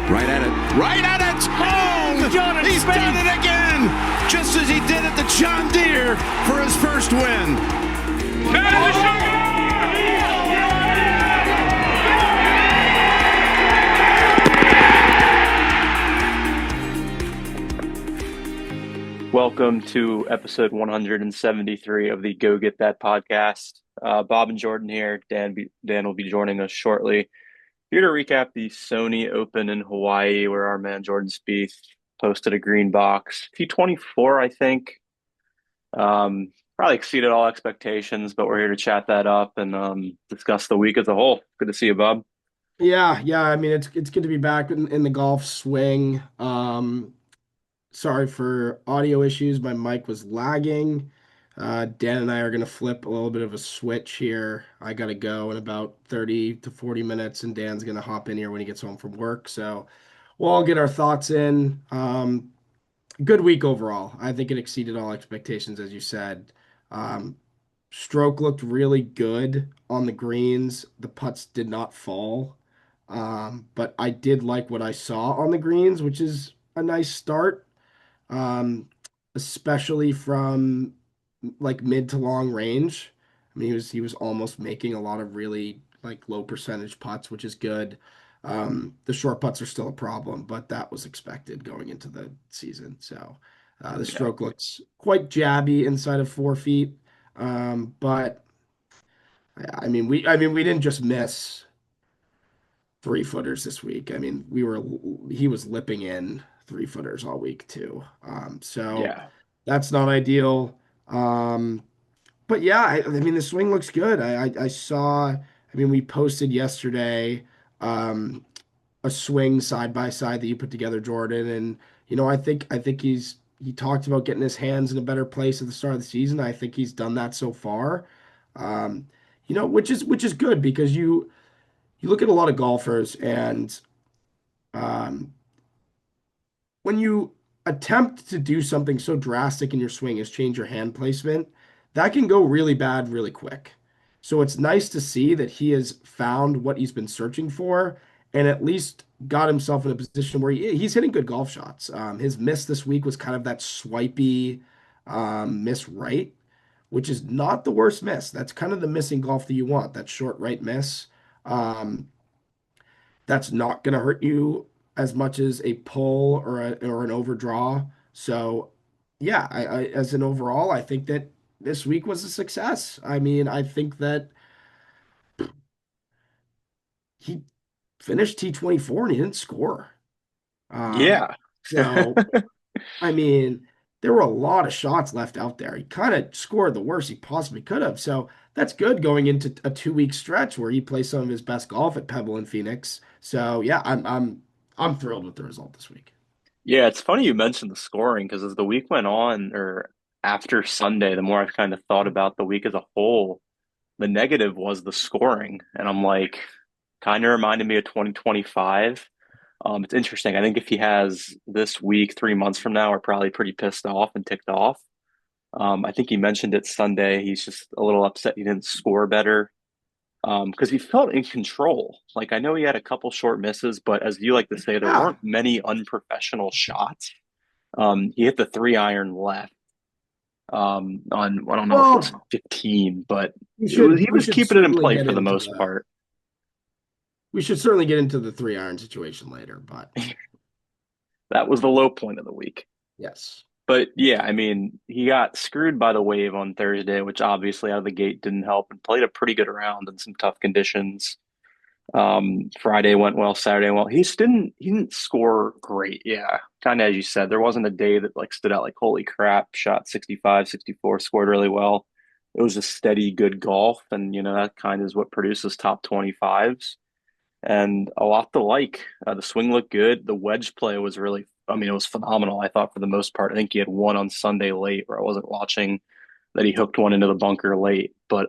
Right at it. Right at it. Oh, Jordan he's Spieth. done it again, just as he did at the John Deere for his first win. Welcome to episode 173 of the Go Get That podcast. Bob and Jordan here. Dan will be joining us shortly. Here to recap the Sony Open in Hawaii, where our man Jordan Spieth posted a green box. T24, I think. Probably exceeded all expectations, but we're here to chat that up and discuss the week as a whole. Good to see you, Bob. Yeah. I mean, it's good to be back in the golf swing. Sorry for audio issues. My mic was lagging. Dan and I are gonna flip a little bit of a switch here. I gotta go in about 30 to 40 minutes, and Dan's gonna hop in here when he gets home from work. So we'll all get our thoughts in. Good week overall. I think it exceeded all expectations, as you said. Um, Stroke looked really good on the greens. The putts did not fall. But I did like what I saw on the greens, which is a nice start, um, especially from like mid to long range. I mean, he was almost making a lot of really like low percentage putts, which is good. The short putts are still a problem, but that was expected going into the season. So the Yeah. stroke looks quite jabby inside of 4 feet. But I mean we didn't just miss 3 footers this week. I mean he was lipping in 3 footers all week too. So Yeah. that's not ideal. Um, but yeah, I mean the swing looks good. I saw. I mean we posted yesterday um, a swing side by side that you put together, Jordan, and I think he talked about getting his hands in a better place at the start of the season. I think he's done that so far. Um, which is good because you look at a lot of golfers and um, when you attempt to do something so drastic in your swing as change your hand placement, that can go really bad really quick. So it's nice to see that he has found what he's been searching for and at least got himself in a position where he's hitting good golf shots. His miss this week was kind of that swipey miss right, which is not the worst miss. That's kind of the missing golf that you want, that short right miss. Um, that's not going to hurt you as much as a pull or an overdraw. So, yeah, as an overall, I think that this week was a success. I mean, I think that he finished T24 and he didn't score. Um, Yeah. so, I mean, there were a lot of shots left out there. He kind of scored the worst he possibly could have. So that's good going into a 2 week stretch where he plays some of his best golf at Pebble and Phoenix. So yeah, I'm thrilled with the result this week. Yeah, it's funny you mentioned the scoring because as the week went on or after Sunday, the more I've kind of thought about the week as a whole, the negative was the scoring. And I'm like, kind of reminded me of 2025. It's interesting. I think if he has this week, 3 months from now, we're probably pretty pissed off and ticked off. I think he mentioned it Sunday. He's just a little upset he didn't score better. Because he felt in control. Like I know he had a couple short misses, but as you like to say, there Yeah. weren't many unprofessional shots. He hit the 3 iron left on I don't know if it was Well, 15, but we it was should he we was should keeping it in certainly play get for the into most the part. we should certainly get into the 3 iron situation later, but That was the low point of the week. yes. But yeah, I mean, he got screwed by the wave on Thursday, which obviously out of the gate didn't help, and played a pretty good round in some tough conditions. Friday went well, Saturday went well. He didn't score great. Yeah. Kind of as you said, there wasn't a day that like stood out like holy crap, shot 65, 64, scored really well. It was just steady good golf and that kind of is what produces top 25s and a lot to like. The swing looked good. The wedge play was really I mean it was phenomenal I thought for the most part. I think he had one on Sunday late where I wasn't watching that he hooked one into the bunker late. But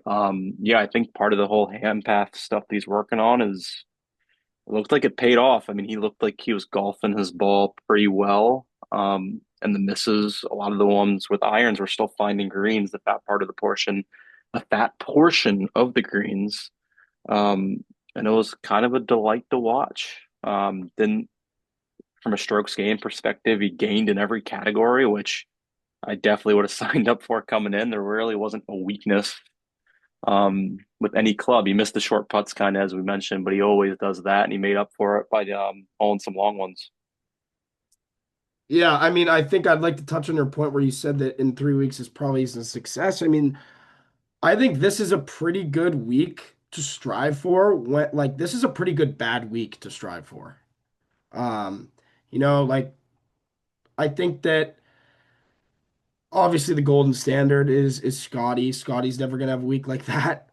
yeah, I think part of the whole hand path stuff that he's working on is it looked like it paid off. I mean, he looked like he was golfing his ball pretty well. And the misses, a lot of the ones with irons were still finding greens, a fat portion of the greens. And it was kind of a delight to watch. Didn't from a strokes game perspective, he gained in every category, which I definitely would have signed up for coming in. There really wasn't a weakness with any club. He missed the short putts kind of as we mentioned, but he always does that, and he made up for it by hauling some long ones. Yeah, I mean, I think I'd like to touch on your point where you said that in 3 weeks is probably a success. I mean, I think this is a pretty good week to strive for. When like this is a pretty good bad week to strive for. Um, like I think that obviously the golden standard is Scotty. Scotty's never gonna have a week like that.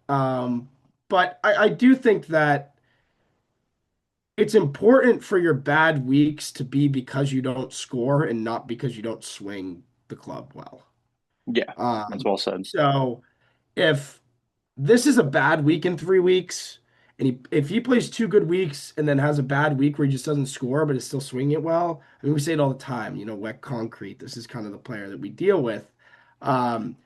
But I do think that it's important for your bad weeks to be because you don't score and not because you don't swing the club well. Yeah, that's well said. So if this is a bad week in 3 weeks, and if he plays 2 good weeks and then has a bad week where he just doesn't score but is still swinging it well, I mean we say it all the time, wet concrete. This is kind of the player that we deal with. Um,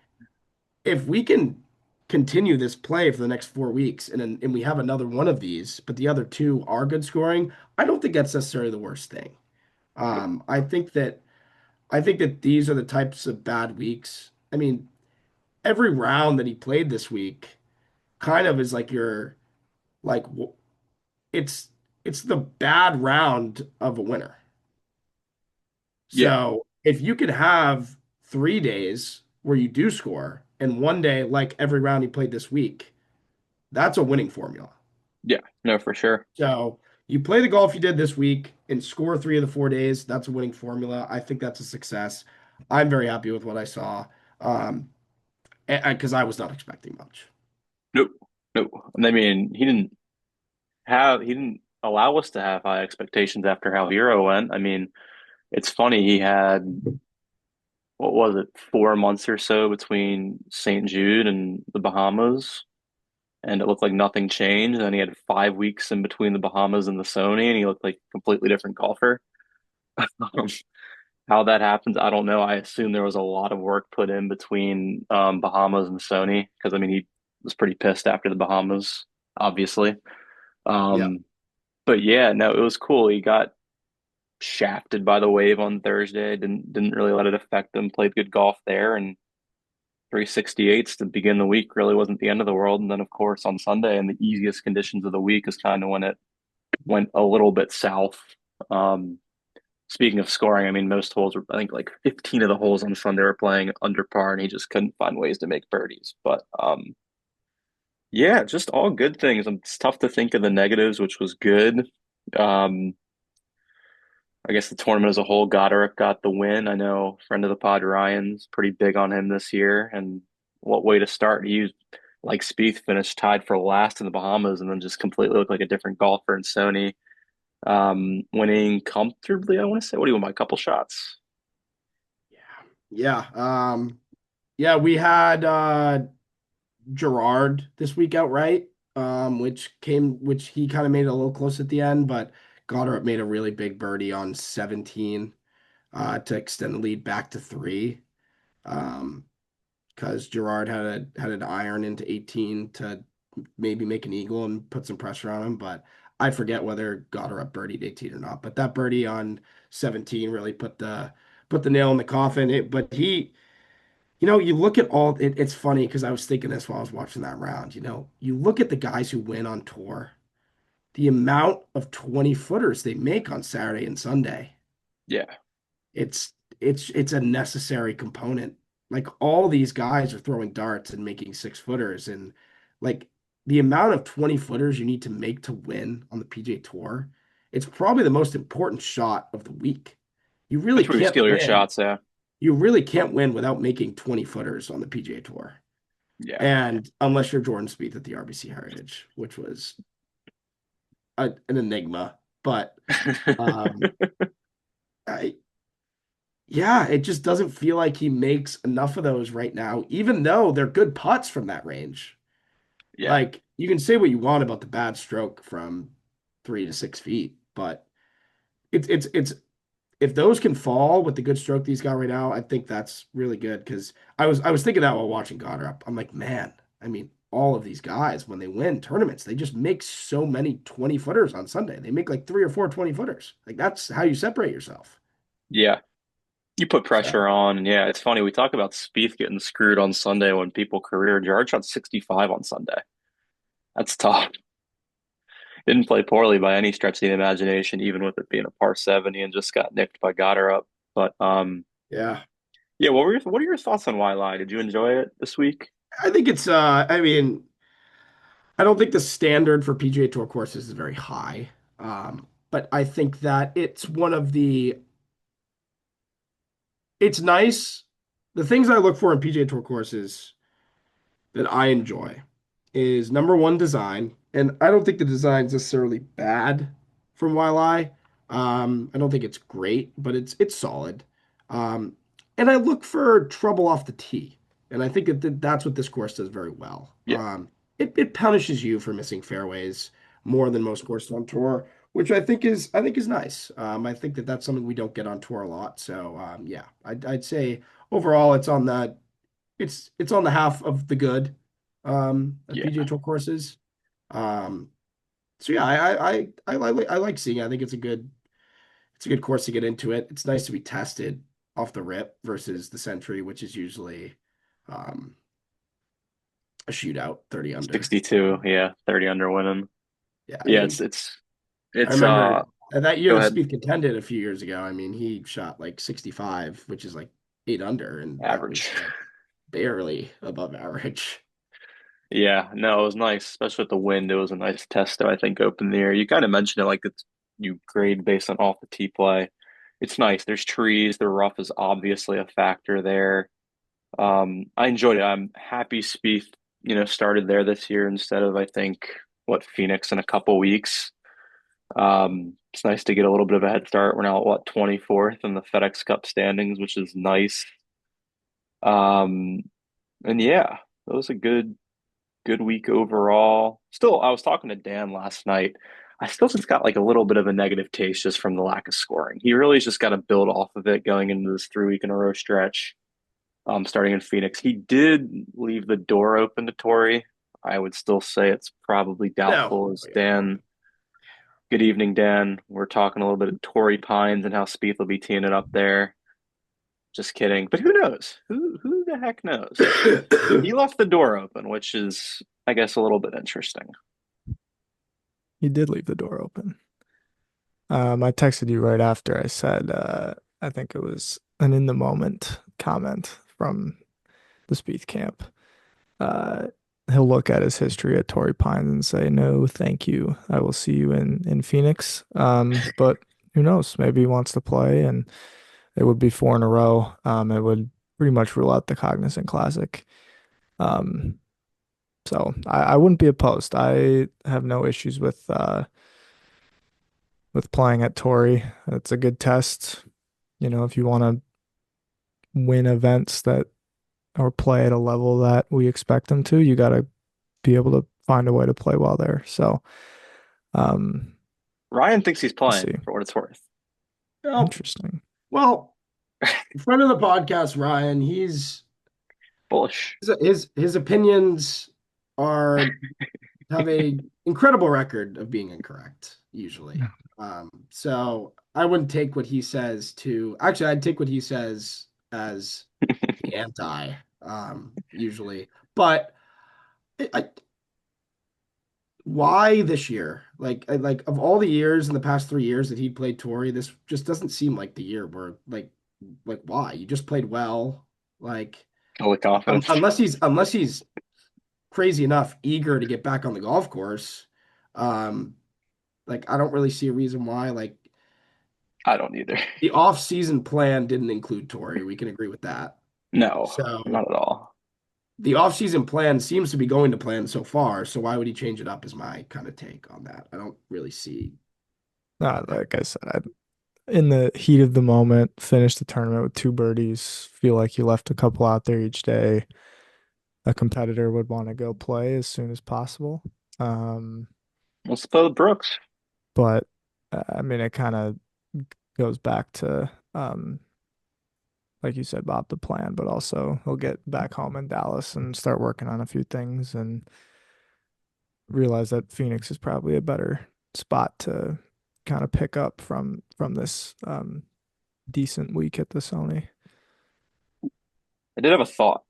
if we can continue this play for the next 4 weeks and we have another one of these, but the other two are good scoring, I don't think that's necessarily the worst thing. Nope. I think that these are the types of bad weeks. I mean, every round that he played this week kind of is like like it's it's the bad round of a winner. Yeah, So if you could have 3 days where you do score and one day like every round he played this week, that's a winning formula. yeah, no, for sure. So you play the golf you did this week and score 3 of the 4 days, that's a winning formula. I think that's a success. I'm very happy with what I saw. Um, because I was not expecting much. Nope, nope. I mean, he didn't allow us to have high expectations after how Hero went. I mean, it's funny he had what was it, 4 months or so between St. Jude and the Bahamas, and it looked like nothing changed. And then he had 5 weeks in between the Bahamas and the Sony, and he looked like a completely different golfer. Um, how that happens, I don't know. I assume there was a lot of work put in between Bahamas and Sony because I mean he was pretty pissed after the Bahamas, obviously. Yeah. Um, but yeah, no, it was cool. He got shafted by the wave on Thursday. Didn't really let it affect him. Played good golf there, and 368s to begin the week really wasn't the end of the world. And then of course on Sunday, in the easiest conditions of the week, is kind of when it went a little bit south. Um, Speaking of scoring, I mean, most holes were, I think, like 15 of the holes on Sunday were playing under par, and he just couldn't find ways to make birdies. But yeah, just all good things. It's tough to think of the negatives, which was good. Um, I guess the tournament as a whole, Gotterup got the win. I know friend of the pod Ryan's pretty big on him this year, and what way to start? He, like Spieth, finished tied for last in the Bahamas, and then just completely looked like a different golfer in Sony. Winning comfortably, I want to say. What do you want, by a couple shots? Yeah. Yeah, we had Gerard this week outright, which he kind of made it a little close at the end, but Goddard made a really big birdie on 17 to extend the lead back to three. Um, because Gerard had an iron into 18 to maybe make an eagle and put some pressure on him, but I forget whether Gotterup birdied 18 or not. But that birdie on 17 really put the nail in the coffin. But you look at it's funny because I was thinking this while I was watching that round. You look at the guys who win on tour, the amount of 20 footers they make on Saturday and Sunday. Yeah, It's a necessary component. Like all these guys are throwing darts and making 6 footers, and like the amount of 20 footers you need to make to win on the PGA Tour, it's probably the most important shot of the week. You really that's where you can't steal your win. shots. Yeah, You really can't win without making 20 footers on the PGA Tour. yeah. And unless you're Jordan Spieth at the RBC Heritage, which was an enigma. But um, I, yeah, it just doesn't feel like he makes enough of those right now, even though they're good putts from that range. Yeah, Like you can say what you want about the bad stroke from 3 to 6 feet, but it's if those can fall with the good stroke these got right now, I think that's really good because I was thinking that while watching Gotterup. I'm like, man, I mean, all of these guys when they win tournaments, they just make so many 20 footers on Sunday. They make like three or four 20 footers. Like that's how you separate yourself. Yeah. You put So pressure on, and yeah, it's funny. We talk about Spieth getting screwed on Sunday when people career. Gerard shot 65 on Sunday. That's tough. Didn't play poorly by any stretch of the imagination, even with it being a par 70 and just got nicked by Gotterup. But yeah, yeah, what are your thoughts on Waialae? Did you enjoy it this week? I think it's I mean, I don't think the standard for PGA Tour courses is very high. But I think that it's nice. The things I look for in PGA Tour courses that I enjoy is number one, design. And I don't think the design's necessarily bad from Waialae. I don't think it's great, but it's solid. Um, and I look for trouble off the tee. And I think that's what this course does very well. Yeah, It punishes you for missing fairways more than most courses on tour, which I think is nice. I think that that's something we don't get on tour a lot. So yeah, I'd say overall it's on the half of the good of yeah. PGA Tour courses. Um, so yeah, I like seeing it. I think it's a good course to get into it. It's nice to be tested off the rip versus the Century, which is usually um, a shootout, 30 under. 62, yeah, 30 under winning. Yeah, I Yeah, mean, I it's remember that year go that ahead. Spieth contended a few years ago. I mean, he shot like 65, which is like 8 under, and that Average. was like barely above average. Yeah, no, it was nice, especially with the wind. It was a nice test I think, open the air. You kind of mentioned it like it's you grade based on off the tee play. It's nice. There's trees. The rough is obviously a factor there. I enjoyed it. I'm happy Spieth, started there this year instead of I think what Phoenix in a couple weeks. It's nice to get a little bit of a head start. We're now at what 24th in the FedEx Cup standings, which is nice. Um, and yeah, it was a good week overall. Still, I was talking to Dan last night. I still just got like a little bit of a negative taste just from the lack of scoring. He really just got to build off of it going into this 3 week in a row stretch. Starting in Phoenix, he did leave the door open to Torrey. I would still say it's probably No, doubtful. As Dan, good evening, Dan. We're talking a little bit of Torrey Pines and how Spieth will be teeing it up there. Just kidding, but who knows? Who the heck knows? He left the door open, which is, I guess, a little bit interesting. He did leave the door open. I texted you right after I said, I think it was an in the moment comment from the Spieth camp. Uh, he'll look at his history at Torrey Pines and say, "No, thank you. I will see you in Phoenix." But who knows? Maybe he wants to play, and it would be 4 in a row. It would pretty much rule out the Cognizant Classic. Um, so I wouldn't be opposed. I have no issues with playing at Torrey. It's a good test. If you want to win events that or play at a level that we expect them to, you got to be able to find a way to play well there. So, um, Ryan thinks he's we'll playing see. for what it's worth. oh, Interesting. well, friend of the podcast, Ryan, he's Bullish. his opinions are have a incredible record of being incorrect usually. So I wouldn't take what he says to actually I'd take what he says as the anti usually. But why this year? Like of all the years in the past 3 years that he played Tory, this just doesn't seem like the year where like why? You just played well. Like All the confidence. unless he's crazy enough eager to get back on the golf course. Um, like I don't really see a reason why. Like I don't either. the off-season plan didn't include Tory. We can agree with that. No, So not at all. the off-season plan seems to be going to plan so far. So why would he change it up? Is my kind of take on that. I don't really see. That. Like I said, in the heat of the moment, finished the tournament with 2 birdies. Feel like you left a couple out there each day. A competitor would want to go play as soon as possible. Um, Let's play with Brooks. but I mean, it kind of goes back to like you said, Bob, the plan, but also he'll get back home in Dallas and start working on a few things and realize that Phoenix is probably a better spot to kind of pick up from this decent week at the Sony. I did have a thought.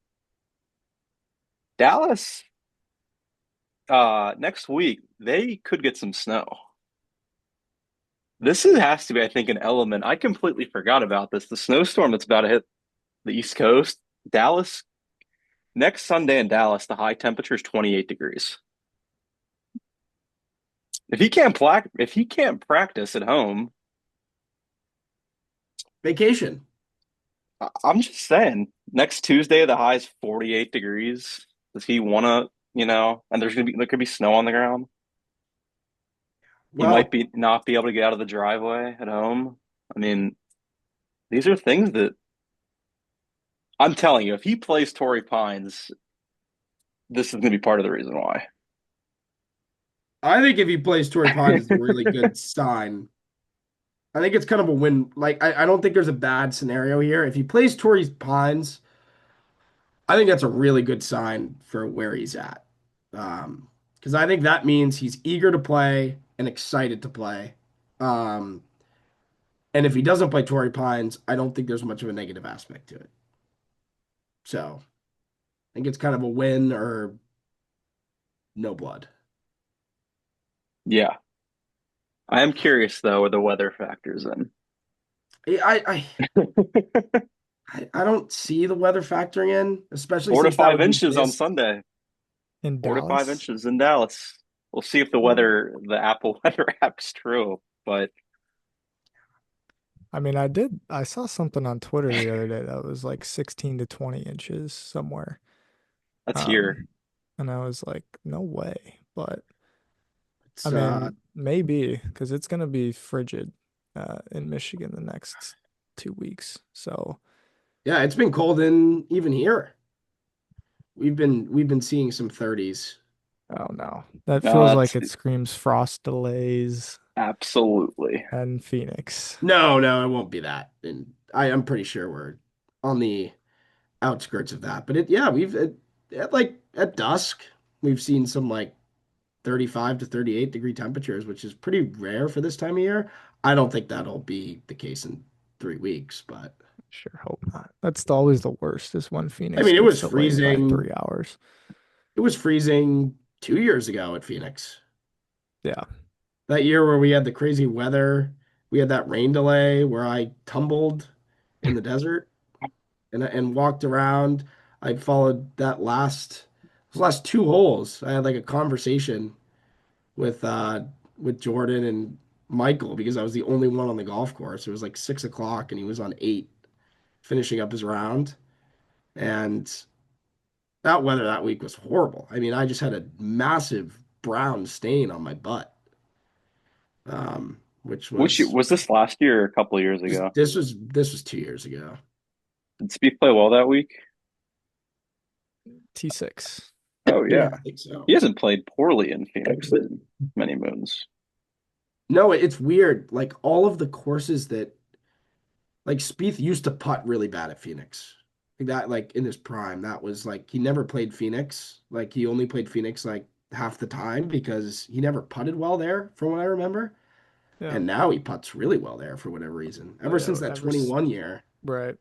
Dallas, next week, they could get some snow. Has to be, I think, an element. I completely forgot about this. The snowstorm that's about to hit the East Coast, Dallas, next Sunday in Dallas, the high temperature is 28 degrees. If he can't practice at home, Vacation. I'm just saying, next Tuesday the high is 48 degrees. Does he want to, and there could be snow on the ground. He might Well, be not be able to get out of the driveway at home. I mean, these are things that I'm telling you, if he plays Torrey Pines, this is going to be part of the reason why. I think if he plays Torrey Pines, it's a really good sign. I think it's kind of a win. Like, I don't think there's a bad scenario here. If he plays Torrey Pines, I think that's a really good sign for where he's at. Because I think that means he's eager to play and excited to play. Um, and if he doesn't play Torrey Pines, I don't think there's much of a negative aspect to it. So I think it's kind of a win or no blood. Yeah. I am curious though where the weather factors in. I I don't see the weather factoring in, especially Four to since that five would be inches on this. Sunday. In 4 to 5 Dallas. inches in Dallas. We'll see if the Apple weather app's true. But I mean, I saw something on Twitter the other day that was like 16 to 20 inches somewhere. that's here. Um, and I was like, no way. But I It's mean, maybe because it's gonna be frigid in Michigan the next 2 weeks. So, yeah, it's been cold in even here. We've been seeing some 30s. oh no, that No, feels like that's it screams frost delays absolutely. and Phoenix. No, it won't be that. And I'm pretty sure we're on the outskirts of that. But yeah, we've at like at dusk, we've seen some like 35 to 38 degree temperatures, which is pretty rare for this time of year. I don't think that'll be the case in 3 weeks, but Sure hope not. That's always the worst is when I Phoenix mean, gets delayed by freezing. 3 hours. It was freezing 2 years ago at Phoenix. Yeah. That year where we had the crazy weather, we had that rain delay where I tumbled in the desert and walked around. I followed those last two holes. I had like a conversation with with Jordan and Michael because I was the only one on the golf course. It was like 6 o'clock and he was on 8 finishing up his round. And that weather that week was horrible. I mean, I just had a massive brown stain on my butt. Which Which was was this last year or a couple of years ago? this was 2 years ago. Did Spieth play well that week? T6. Oh Yeah, yeah. I think so. He hasn't played poorly in Phoenix in many moons. No, it's weird. Like all of the courses that like Spieth used to putt really bad at Phoenix. Like that, like in his prime, that was like he never played Phoenix. Like he only played Phoenix like half the time because he never putted well there, from what I remember. Yeah. And now he putts really well there for whatever reason. Oh Ever yeah, since that 21 year. right.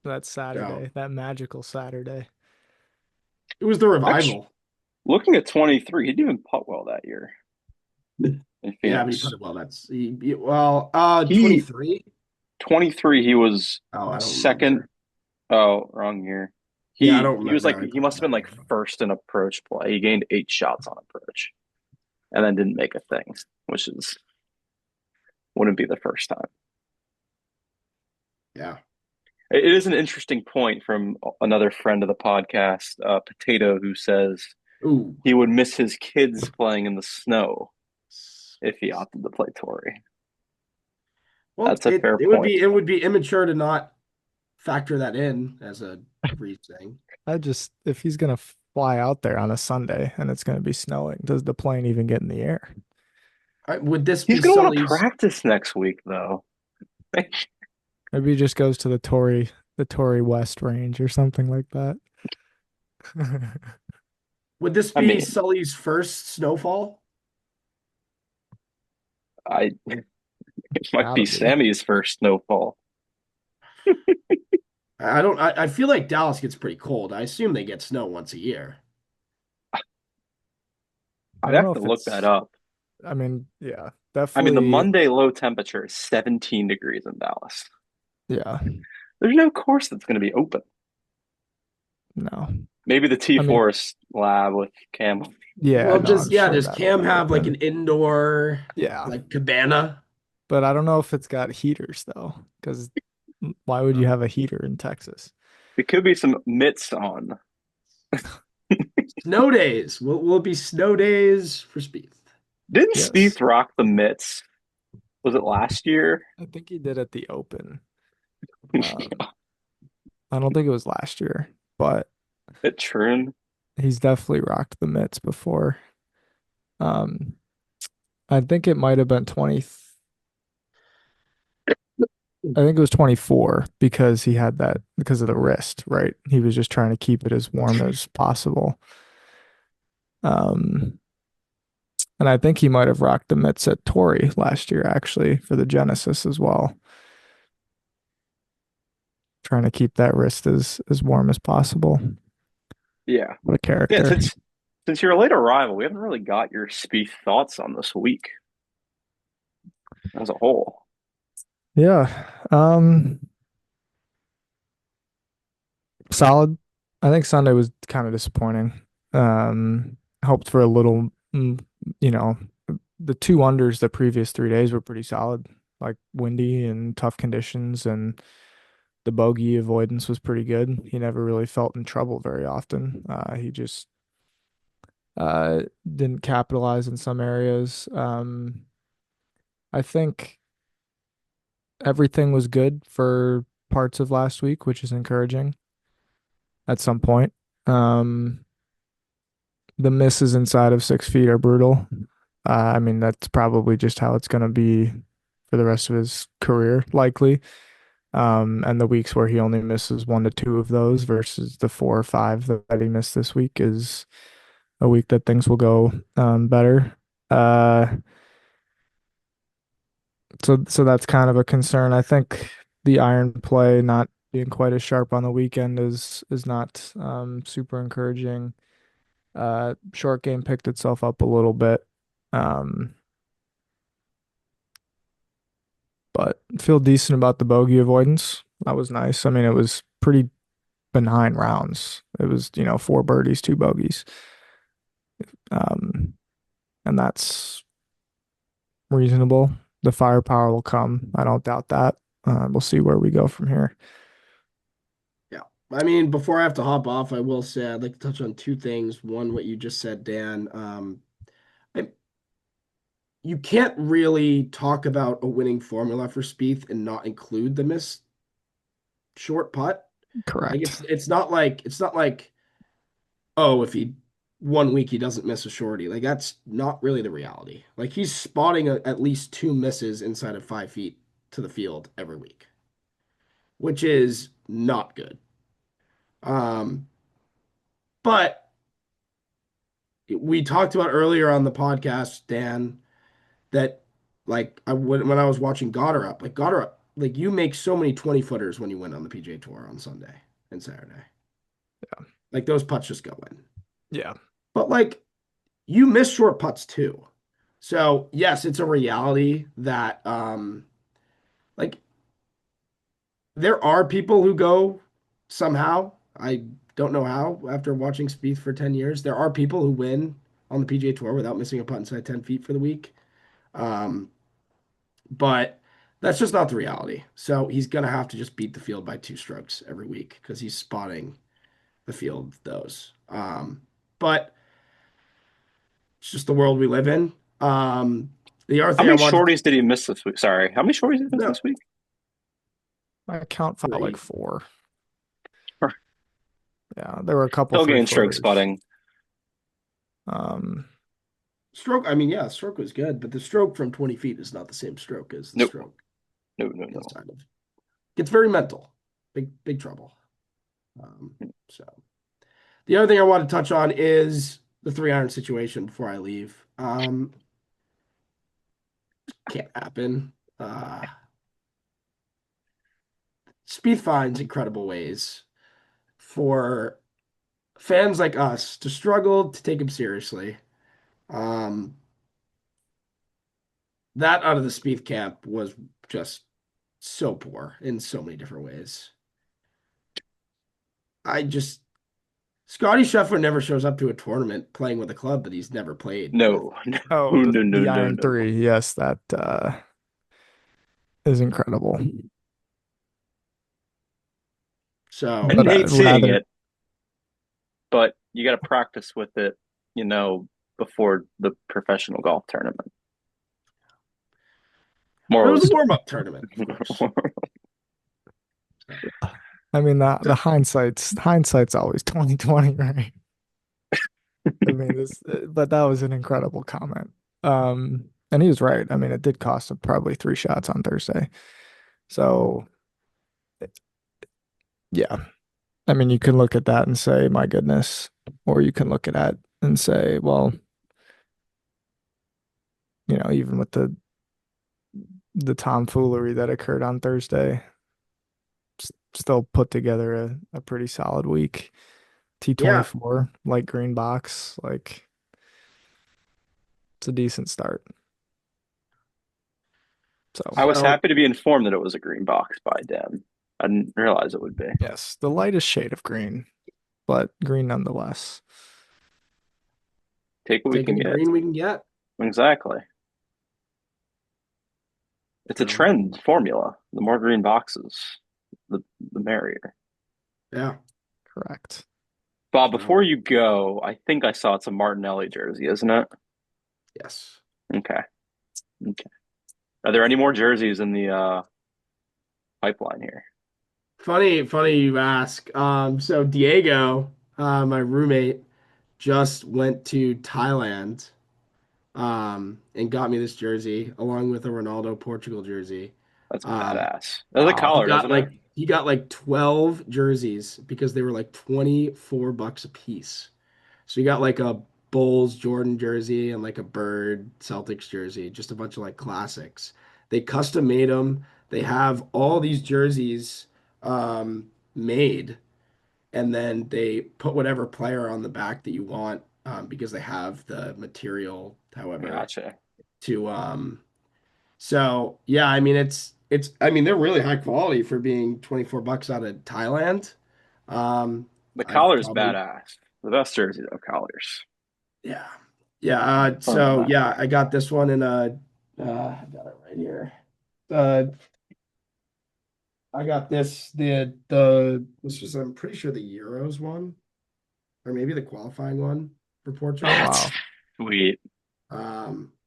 That So Saturday, that magical Saturday. it was the Actually, revival. looking at 23, he didn't even putt well that year in Yeah, but he Phoenix. putted well. He 23. 23, he was Oh, I don't second. remember. Oh, wrong year. Yeah, I don't He was remember like how he he played must have been that like year. first in approach play. He gained 8 shots on approach and then didn't make a thing, which is wouldn't be the first time. Yeah. It is an interesting point from another friend of the podcast, Potato, who says Ooh. he would miss his kids playing in the snow if he opted to play Tory. Well, That's a fair point. it would be immature to not factor that in as a thing. If he's gonna fly out there on a Sunday and it's gonna be snowing, does the plane even get in the air? Would this He's be going to want to Sully's? practice next week, though. Maybe he just goes to the Tory the Torrey West range or something like that. Would this I be mean, Sully's first snowfall? I it might Gotta be be. Sammy's first snowfall. I don't. I feel like Dallas gets pretty cold. I assume they get snow once a year. I I'd don't have know to if look that it's, up. I mean, yeah, I mean, the definitely. Monday low temperature is 17 degrees in Dallas. Yeah, There's no course that's going to be open. no. Maybe the T I mean, Forest lab with Cam. yeah, Well, no, I'm just yeah. sure Does that'll Cam be have like an open. indoor Yeah, like cabana? but I don't know if it's got heaters though, because why would you have a heater in Texas? It could be some mitts on. Snow days. Will it be snow days for Spieth? Didn't Yes, Spieth rock the mitts? Was it last year? I think he did at the Open. Um, I don't think it was last year, but At Troon? he's definitely rocked the mitts before. Um, I think it might have been 20. I think it was 24 because he had that because of the wrist, right? He was just trying to keep it as warm as possible. Um, and I think he might have rocked the mitts at Torrey last year, actually, for the Genesis as well. Trying to keep that wrist as warm as possible. Yeah. What a Yeah, character. since you're a late arrival, we haven't really got your Spieth thoughts on this week as a whole. Yeah. Solid. I think Sunday was kind of disappointing. Hoped for a little, you know, the two unders the previous 3 days were pretty solid, like windy and tough conditions, and the bogey avoidance was pretty good. He never really felt in trouble very often. He just didn't capitalize in some areas. I think everything was good for parts of last week, which is encouraging at some point. Um, the misses inside of 6 feet are brutal. I mean, that's probably just how it's going to be for the rest of his career, likely. And the weeks where he only misses 1 to 2 of those versus the 4 or 5 that he missed this week is a week that things will go better. Uh, so that's kind of a concern. I think the iron play not being quite as sharp on the weekend is not super encouraging. Short game picked itself up a little bit. Um, but feel decent about the bogey avoidance. That was nice. I mean, it was pretty benign rounds. It was, 4 birdies, 2 bogeys. Um, and that's reasonable. The firepower will come. I don't doubt that. We'll see where we go from here. Yeah. I mean, before I have to hop off, I will say I'd like to touch on two things. One, what you just said, Dan. I, you can't really talk about a winning formula for Spieth and not include the missed short putt. Like Correct. it's not like oh, if he 1 week he doesn't miss a shorty. Like that's not really the reality. Like he's spotting at least two misses inside of 5 feet to the field every week, which is not good. Um, but we talked about earlier on the podcast, Dan, that like when I was watching Gotterup, like you make so many 20-footers when you win on the PGA Tour on Sunday and Saturday. Like those putts just go in. Yeah. But like you miss short putts too. So yes, it's a reality that like there are people who go somehow. I don't know how after watching Spieth for 10 years. There are people who win on the PGA Tour without missing a putt inside 10 feet for the week. Um, but that's just not the reality. So he's gonna have to just beat the field by 2 strokes every week because he's spotting the field those. But it's just the world we live in. The other How thing I many wanted to shorties did he miss this week? Sorry, how many shorties did he miss no, this week? My count felt like three. 4. Yeah, there were a couple Still three getting stroke footers. spotting. Um, Stroke, I mean, yeah, stroke was good, but the stroke from 20 feet is not the same stroke as the Nope. stroke No, no, no. inside of. It's very mental. big trouble. So the other thing I want to touch on is the 3-iron situation before I leave. Can't happen. Spieth finds incredible ways for fans like us to struggle to take him seriously. Um, that out of the Spieth camp was just so poor in so many different ways. I just Scotty Scheffler never shows up to a tournament playing with a club that he's never played with. No, no, Oh, no, no, the no, iron no. three. Yes, that is incredible. So I didn't But hate seeing rather, it, but you got to practice with it, before the professional golf tournament. it was a Morals. warm-up tournament, of course. I mean, the hindsight's always 2020, right? I mean, but that was an incredible comment. And he was right. I mean, it did cost him probably 3 shots on Thursday. So, yeah. I mean, you can look at that and say, my goodness, or you can look at that and say, well, even with the tomfoolery that occurred on Thursday, still put together a pretty solid week. Yeah, T24, light green box, like it's a decent start. I So, was so happy to be informed that it was a green box by Dan. I didn't realize it would be. yes, the lightest shade of green, but green nonetheless. Take what we taking can the get. green we can get. Exactly. It's a So trend formula. The more green boxes, the the merrier. yeah. Correct. Bob, So before you go, I think I saw it's a Martinelli jersey, isn't it? yes. Okay. Okay. Are there any more jerseys in the pipeline here? Funny you ask. So Diego, my roommate, just went to Thailand, and got me this jersey along with a Ronaldo Portugal jersey. That's Um, badass. That's a Wow. he collar, got doesn't it? like he got like 12 jerseys because they were like $24 a piece. So you got like a Bulls Jordan jersey and like a Bird Celtics jersey, just a bunch of like classics. They custom made them. They have all these jerseys made, and then they put whatever player on the back that you want, because they have the material, however, Gotcha. to so yeah, I mean it's I mean they're really high quality for being $24 out of Thailand. Um, The I'd collar's probably badass. The best jersey though, collars. yeah. Yeah, Confirm so that. yeah, I got this one in I got it right here. Uh I got this was I'm pretty sure the Euros one or maybe the qualifying one for Oh, Portugal. That's wow. sweet.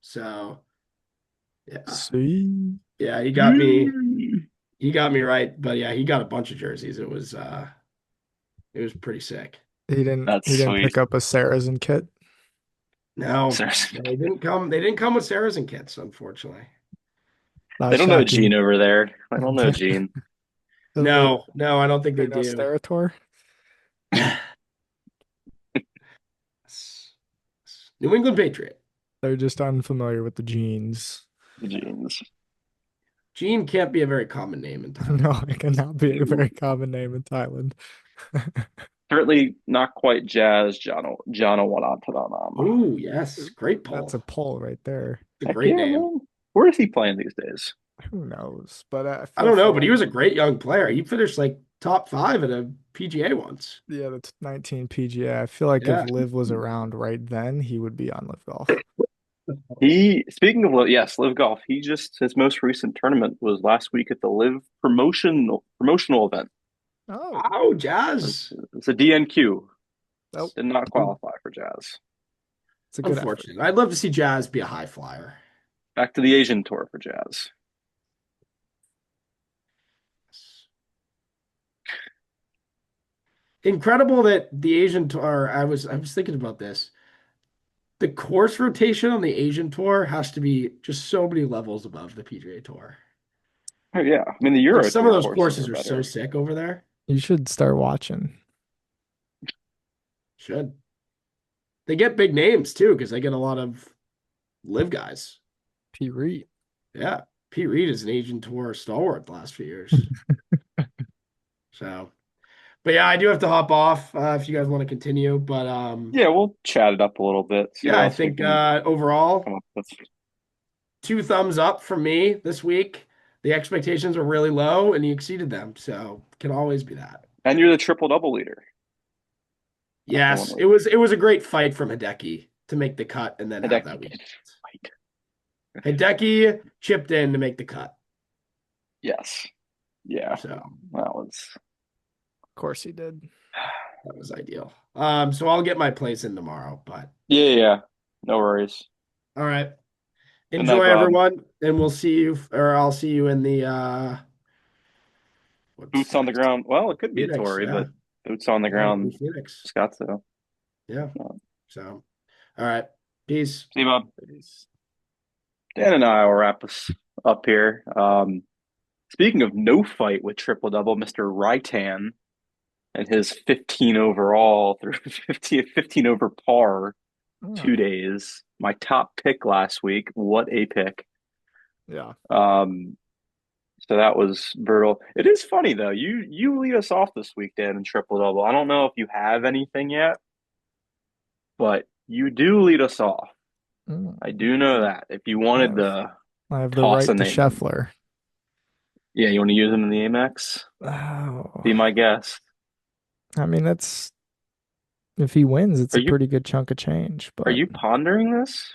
So yeah. See, Yeah, Mm. he got me right, but yeah, he got a bunch of jerseys. It was pretty sick. he didn't That's he didn't sweet. pick up a Sarazen kit. No, Seriously. they didn't come with Saracen kits, unfortunately. Not They don't know shocking. Gene over there. I don't know Gene. The No, I don't think they they know do. Sterator. New England Patriot. They're just unfamiliar with the genes. Genes. Gene can't be a very common name in No, Thailand. it cannot be a very common name in Thailand. Certainly not quite Jazz Jono Wanatadam. Ooh, yes. Great That's pull. a pull right there. It's a Heck great yeah, name. man. Where is he playing these days? Who knows? But I I feel don't know, for but he him. was a great young player. He finished like top 5 at a PGA once. Yeah, that's 19 PGA. I feel like if Yeah. Liv was around right then, he would be on Live Golf. Speaking of yes, Live Golf. His most recent tournament was last week at the Live promotional event. Oh, Oh, It's, Jazz. it's a DNQ. nope. Did not qualify for Jazz. It's a good effort. Unfortunate. I'd love to see Jazz be a high flyer. Back to the Asian tour for Jazz. Incredible that the Asian tour, I was thinking about this. The course rotation on the Asian tour has to be just so many levels above the PGA tour. Oh, yeah. I mean, the Like Euro some of Tour those courses courses are are so better. sick over there. You should start watching. Should. They get big names too, because they get a lot of live guys. Pete Reed. Yeah. Pete Reed is an Asian Tour stalwart the last few years. So, but yeah, I do have to hop off if you guys want to continue. But Yeah, we'll chat it up a little bit, see what yeah, I else we think can overall, come up with. 2 thumbs up from me this week. The expectations were really low, and he exceeded them. So can always be that. And you're the triple double leader after one Yes, week. it was a great fight from Hideki to make the cut and then have that Hideki week. did fight. Hideki chipped in to make the cut. Yes. Yeah. So That was. Of course he did. that was ideal. So I'll get my place in tomorrow, but Yeah, yeah. No worries. all right. Good night, Enjoy Bob. everyone, and we'll see you or I'll see you in the what's Boots on the next? ground. Well, it could be a Phoenix, Tory, yeah. but boots on the Yeah, maybe ground, Phoenix. Scottsdale. Yeah. Uh, So all right. Peace. See you, Bob. Peace. Dan and I will wrap us up here. Speaking of no fight with triple double, Mr. Raitan and his 15 overall through 15 over par Oh, 2 days. My top pick last week. What a pick. yeah. So that was brutal. It is funny though. You lead us off this week, Dan, in triple double. I don't know if you have anything yet, but you do lead us off. Mm. I do know that. If you I wanted have, to I have the toss right a to name, Scheffler. yeah, you want to use him in the Amex? Oh, Be my guest. I mean, that's if he wins, it's Are a you pretty good chunk of change. are But you pondering this?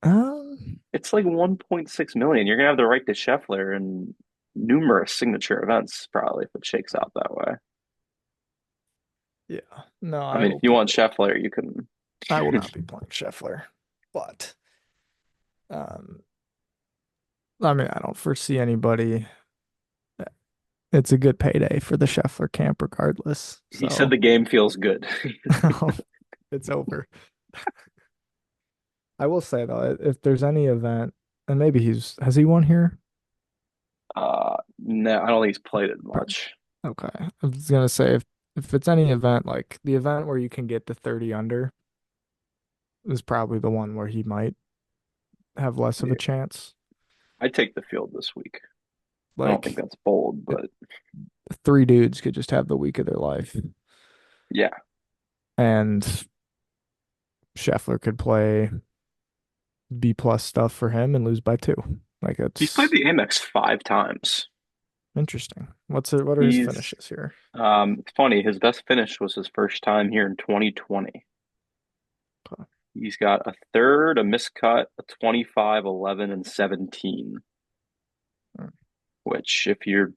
um, It's like 1.6 million. You're gonna have the right to Scheffler in numerous signature events, probably, if it shakes out that way. yeah, no, I I mean, if will you do want it. Scheffler, you can. I will not be playing Scheffler, but um, I mean, I don't foresee anybody. It's a good payday for the Scheffler camp, regardless. He said So the game feels good. it's over. I will say though, if there's any event, and maybe has he won here? No, I don't think he's played it much. Okay. I was gonna say if it's any event like the event where you can get to 30 under is probably the one where he might have less of a Yeah. chance. I take the field this week. I don't think Like that's bold, but three dudes could just have the week of their life. yeah, And Scheffler could play B plus stuff for him and lose by two. Like he's played it's the Amex 5 times. interesting. What are his He's finishes here? it's funny. His best finish was his first time here in 2020. Okay. He's got a third, a miscut, a 25, 11, and 17. Hmm. Which, if you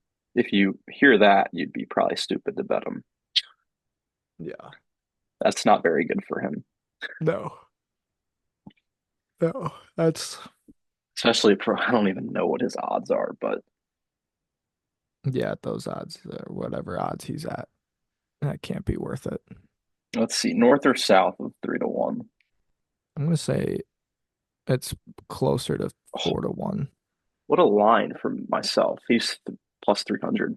hear that, you'd be probably stupid to bet him. Yeah. That's not very good for him, No. No. That's especially for I don't even know what his odds are, but yeah, at those odds, whatever odds he's at, that can't be worth it. let's see, north or south of 3 to 1. I'm gonna say it's closer to Oh, 4 to 1. what a line for myself. He's plus 300.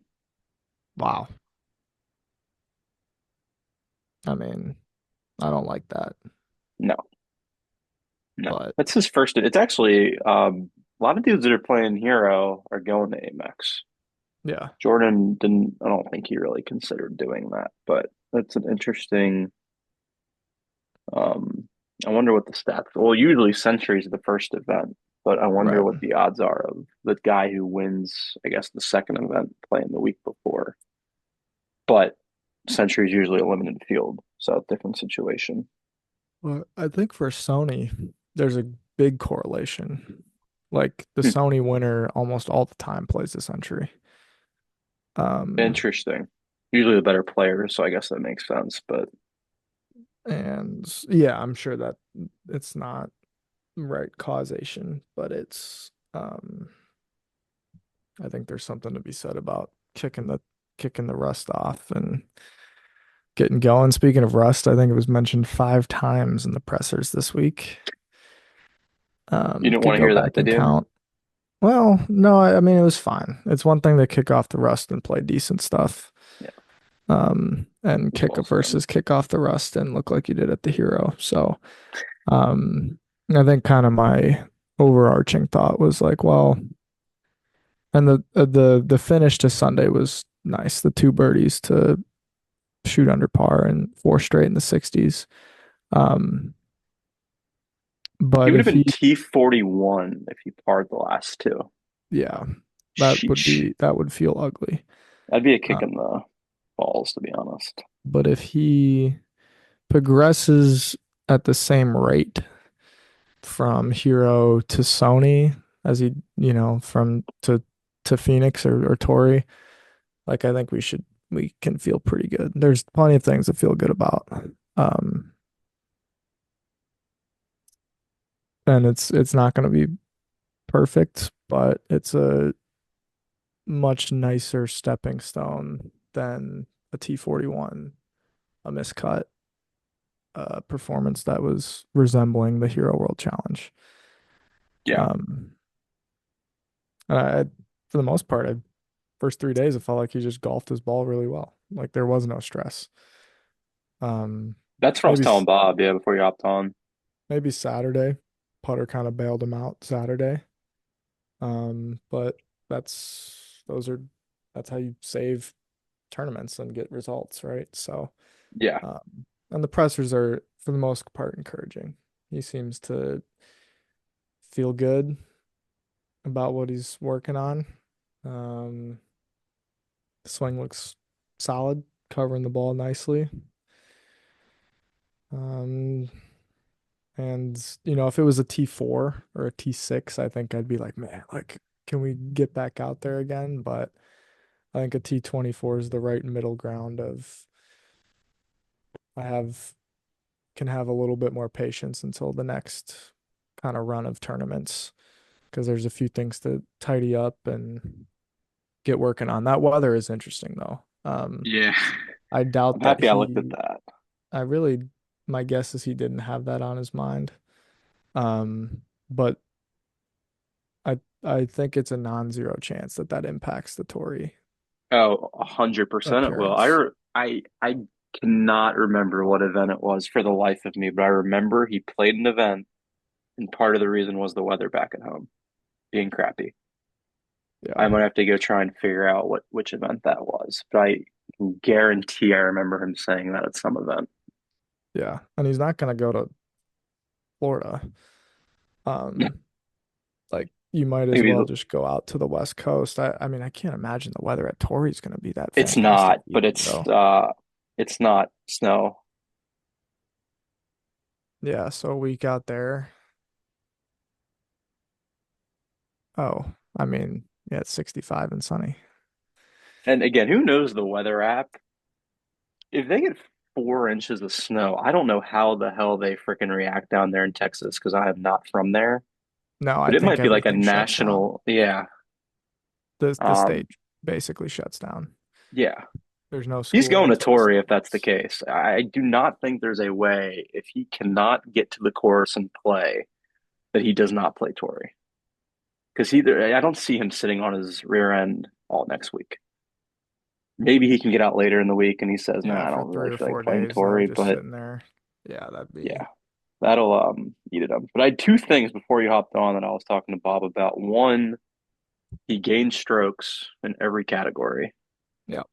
Wow. I mean, I don't like that, No, no, but that's his first. It's actually a lot of dudes that are playing Hero are going to Amex. yeah. Jordan didn't. I don't think he really considered doing that, but that's an interesting. Um, I wonder what the stats. Well, usually Century's the first event, but I wonder Right. what the odds are of the guy who wins, I guess, the second event playing the week before. But Century's usually a limited field, so different situation. Well, I think for Sony, there's a big correlation. Like the Hmm, Sony winner almost all the time plays the Century. Um, interesting. Usually the better player, so I guess that makes sense. But and yeah, I'm sure that it's not right causation, but it's I think there's something to be said about kicking the rust off and getting going. Speaking of rust, I think it was mentioned 5 times in the pressers this week. you didn't Could want to go hear that, back did and you? count. Well, no, I mean it was fine. It's one thing to kick off the rust and play decent stuff. Yeah, And it's kick well said. versus kick off the rust and look like you did at the Hero. So, um, I think kind of my overarching thought was like, well, and the finish to Sunday was nice. The two birdies to shoot under par and four straight in the 60s. Um, He but would have if been he, T41 if he parred the last two. yeah, Sheesh. that would feel ugly. That'd be a kick Uh, in the balls, to be honest. but if he progresses at the same rate from Hero to Sony as he, from to Phoenix or Torrey, like I think we can feel pretty good. There's plenty of things to feel good about. Um, and it's not going to be perfect, but it's a much nicer stepping stone than a T41, a miscut, performance that was resembling the Hero World Challenge. Yeah, Um, I, for the most part, first 3 days, it felt like he just golfed his ball really well. Like there was no stress. Um, that's what I was maybe telling Bob, yeah, before you hopped on. maybe Saturday, putter kind of bailed him out Saturday. But that's those are that's how you save tournaments and get results, right? So, Yeah, and the pressers are for the most part encouraging. He seems to feel good about what he's working on. Um, the swing looks solid, covering the ball nicely. Um, and if it was a T4 or a T6, I think I'd be like, man, like, can we get back out there again? But I think a T24 is the right middle ground of I have can have a little bit more patience until the next kind of run of tournaments because there's a few things to tidy up and get working on. That weather is interesting though. yeah. I I'm doubt that happy I looked at that. I really, my guess is he didn't have that on his mind. But I think it's a non-zero chance that that impacts the Tory Oh, 100% it will. appearance. I cannot remember what event it was for the life of me, but I remember he played an event, and part of the reason was the weather back at home being crappy. I Yeah. might have to go try and figure out which event that was, but I can guarantee I remember him saying that at some event. Yeah. And he's not going to go to Florida. Um, like you might as Maybe well just go out to the West Coast. I mean, I can't imagine the weather at Torrey is going to be that it's fantastic not, but either, though. it's not snow. Yeah, so a week out there. Oh, I mean, yeah, it's 65 and sunny. And again, who knows the weather app? If they get 4 inches of snow, I don't know how the hell they freaking react down there in Texas because I am not from there. No, But I it think might be like a everything shuts down. national, yeah, The um, state basically shuts down. yeah. There's no He's school going to until the Torrey snow if that's the melts. case. I do not think there's a way if he cannot get to the course and play that he does not play Torrey because I don't see him sitting on his rear end all next week. Maybe he can get out later in the week and he says, "No, Yeah, I for don't three really or feel like four playing days though, Torrey." just But sitting there. Yeah, that'd be yeah, that'll eat it up. But I had two things before you hopped on that I was talking to Bob about. One, he gained strokes in every category, yeah.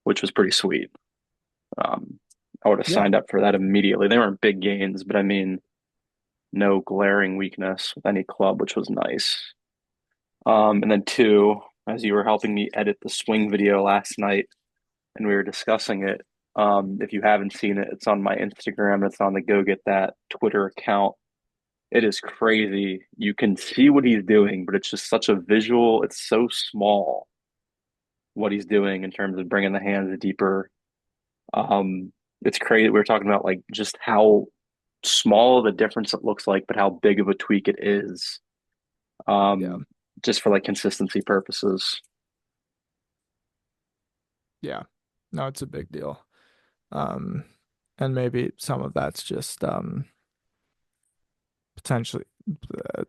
which was pretty sweet. Um, I would have Yeah. signed up for that immediately. They weren't big gains, but I mean, no glaring weakness with any club, which was nice. And then two, as you were helping me edit the swing video last night and we were discussing it, if you haven't seen it, it's on my Instagram. It's on the Go Get That Twitter account. It is crazy. You can see what he's doing, but it's just such a visual. It's so small what he's doing in terms of bringing the hands deeper. It's crazy. We were talking about like just how small of a difference it looks like, but how big of a tweak it is. Yeah. Um, just for like consistency purposes. Yeah. No, it's a big deal. Um, and maybe some of that's just potentially uh,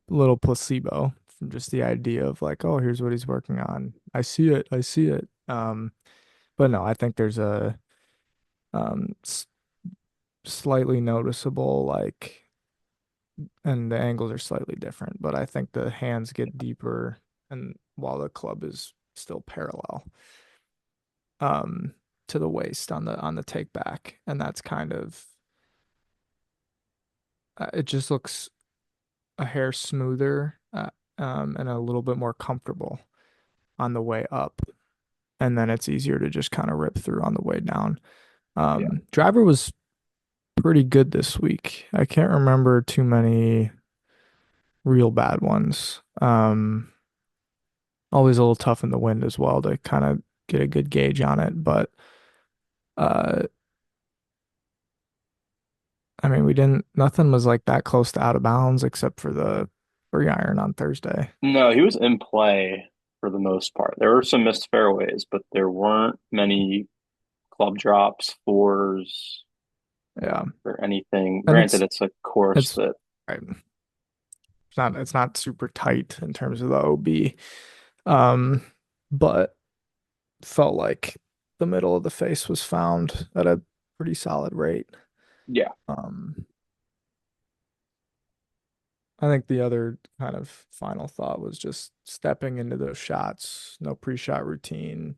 little placebo from just the idea of like, oh, here's what he's working on. I see it. I see it. But no, I think there's a s slightly noticeable like, and the angles are slightly different, but I think the hands get deeper and while the club is still parallel um to the waist on the take back, and that's kind of it just looks a hair smoother and a little bit more comfortable on the way up, and then it's easier to just kind of rip through on the way down. Yeah. Driver was pretty good this week. I can't remember too many real bad ones. Always a little tough in the wind as well to kind of get a good gauge on it, but uh I mean, we didn't, nothing was like that close to out of bounds except for the free iron on Thursday. No, he was in play for the most part. There were some missed fairways, but there weren't many club drops, fours, Yeah. or anything. And Granted, it's a course it's that, right. It's not super tight in terms of the OB. Um, but felt like the middle of the face was found at a pretty solid rate. yeah, Um, I think the other kind of final thought was just stepping into those shots, no pre-shot routine,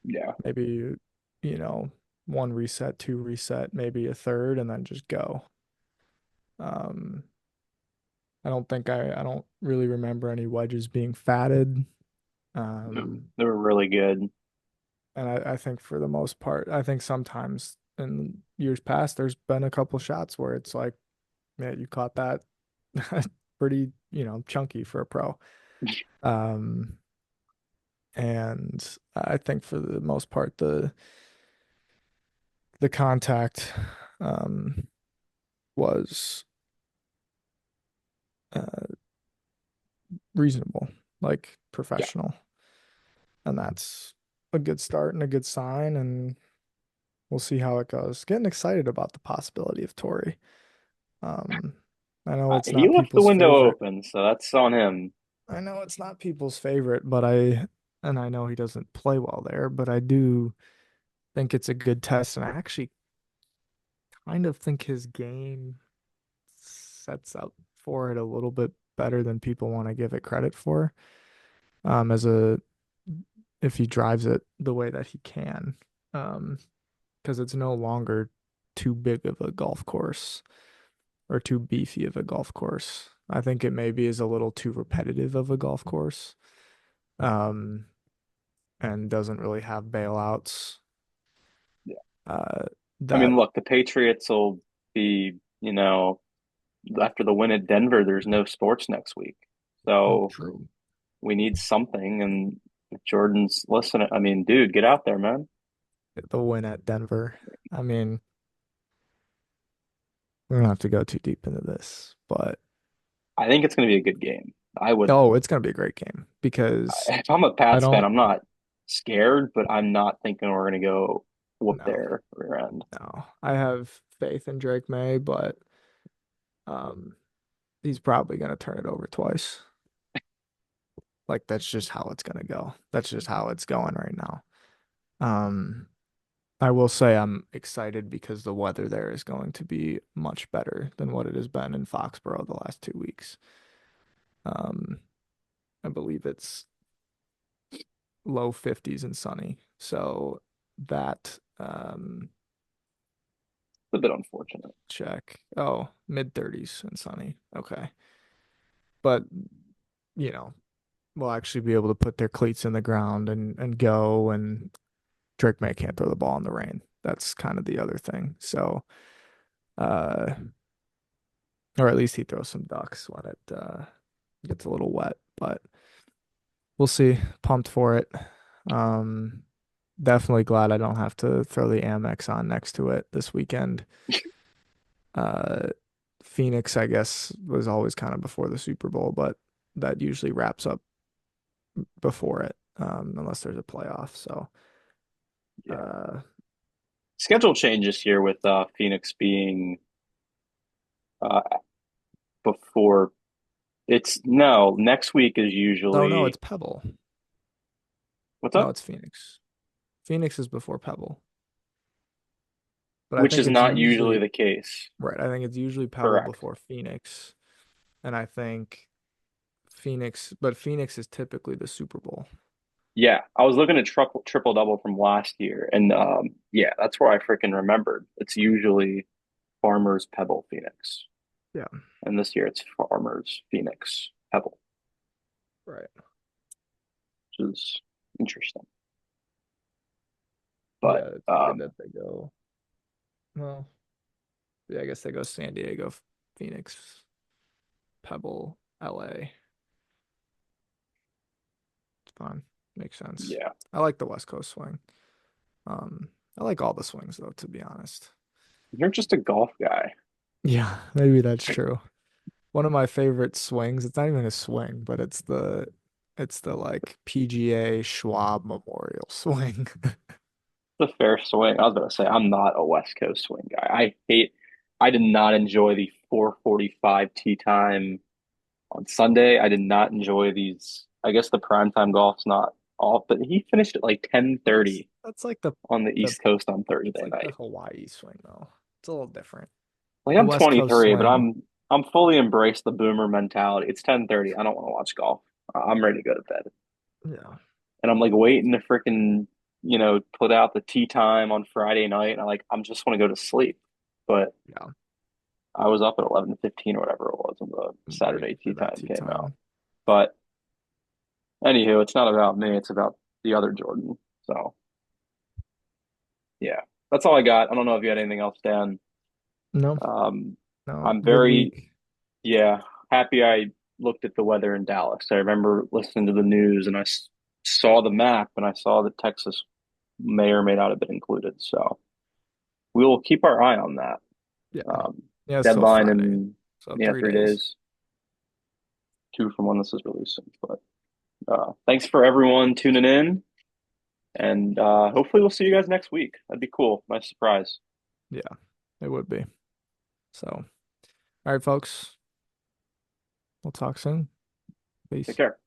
yeah. maybe, you know, one reset, two reset, maybe a third, and then just go. Um, I don't really remember any wedges being fatted. Um, They were really good. and I think for the most part, I think sometimes in years past, there's been a couple shots where it's like, man, you caught that pretty, you know, chunky for a pro. Um, and I think for the most part, the contact um, was uh, reasonable, like Yeah. professional, and that's a good start and a good sign. And we'll see how it goes. Getting excited about the possibility of Tory. Um, I know it's He not left the people's window favorite. open, so that's on him. I know it's not people's favorite, but I know he doesn't play well there, but I do think it's a good test, and I actually kind of think his game sets up for it a little bit better than people want to give it credit for. As a if he drives it the way that he can, um, because it's no longer too big of a golf course or too beefy of a golf course. I think it maybe is a little too repetitive of a golf course, um, and doesn't really have bailouts. Yeah. Uh, I mean, that look, the Patriots will be, after the win at Denver, there's no sports next week. So true. we need something. And if Jordan's listening, I mean, dude, get out there, man. The win at Denver. I mean, we don't have to go too deep into this, but I think it's going to be a good game. I would, oh, it's gonna be a great game because if I'm a I Pats fan, don't I'm not scared, but I'm not thinking we're going to go whoop know. their rear end. No, I have faith in Drake May, but um, he's probably gonna turn it over twice. Like that's just how it's gonna go. That's just how it's going right now. Um, I will say I'm excited because the weather there is going to be much better than what it has been in Foxborough the last 2 weeks. Um, I believe it's low 50s and sunny. So that It's a bit unfortunate. check. Oh, mid 30s and sunny. Okay. But you know, we'll actually be able to put their cleats in the ground and go, and Drake May can't throw the ball in the rain. That's kind of the other thing. So uh or at least he throws some ducks when it gets a little wet, but we'll see. Pumped for it. Um Definitely glad I don't have to throw the Amex on next to it this weekend. Uh Phoenix, I guess, was always kind of before the Super Bowl, but that usually wraps up before it, unless there's a playoff. So Yeah. uh Schedule changes here with Phoenix being uh, before No, next week is Oh no, usually it's Pebble. what's No, up? it's Phoenix. Phoenix is before Pebble. But I Which think is it's not usually usually the case. right. I think it's usually Pebble Correct. before Phoenix. And I think but Phoenix is typically the Super Bowl. Yeah, I was looking at triple double from last year, and yeah, that's where I freaking remembered. It's usually Farmers Pebble Phoenix, Yeah. and this year it's Farmers Phoenix Pebble, Right. which is interesting. But Yeah, it's weird that they go. Well, yeah, I guess they go San Diego, Phoenix, Pebble, LA. It's fine. Makes sense. yeah, I like the West Coast swing. I like all the swings though, to be honest. you're just a golf guy. Yeah, maybe that's true. One of my favorite swings, it's not even a swing, but it's the like PGA Schwab Memorial swing. It's a fair swing. I was about to say I'm not a West Coast swing guy. I did not enjoy the 4:45 tee time on Sunday. I did not enjoy these. I guess the primetime golf's not off, but he finished at like That's 10:30 that's like the on the the East Coast on it's Thursday like the night. Hawaii swing though. It's a little different. Like The I'm West Coast 23, but swing, I'm fully embraced the boomer mentality. It's 10:30. I don't want to watch golf. I'm ready to go to bed. yeah. And I'm like waiting to freaking, put out the tea time on Friday night. And I'm just want to go to sleep. But Yeah. I was up at 11:15 or whatever it was when the Waiting Saturday for tea that time tea came out. time. But anywho, it's not about me. It's about the other Jordan. So yeah, that's all I got. I don't know if you had anything else, Dan. No, Um, no, I'm good very, week. yeah, happy I looked at the weather in Dallas. I remember listening to the news and saw the map and I saw that Texas may or may not have been included. So we will keep our eye on that. Yeah. Um, Yeah, it's still Deadline Friday. in, So yeah, 3 days. 3 days, two from when this is releasing. But thanks for everyone tuning in. And hopefully we'll see you guys next week. That'd be cool. Nice surprise. Yeah, it would be. So, all right, folks. We'll talk soon. Take Peace. care.